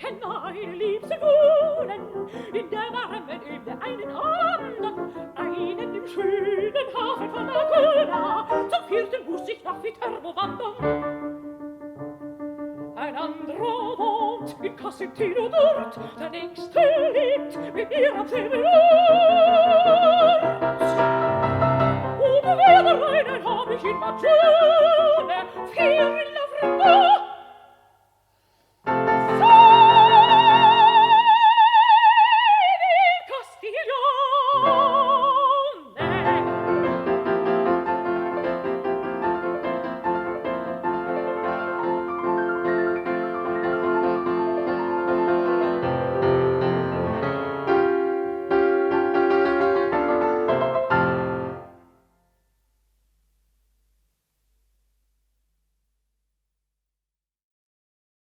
kenn meine liebsten wohnen, in der warmen Öde einen anderen, einen im schönen Hafen von Ancona. Zum vierten muss ich nach Viterbo wandern. Ein anderer wohnt in Casentino dort, der nächste lebt mit ihr am selben Ort. Und wer der einen hab ich in Magione, vier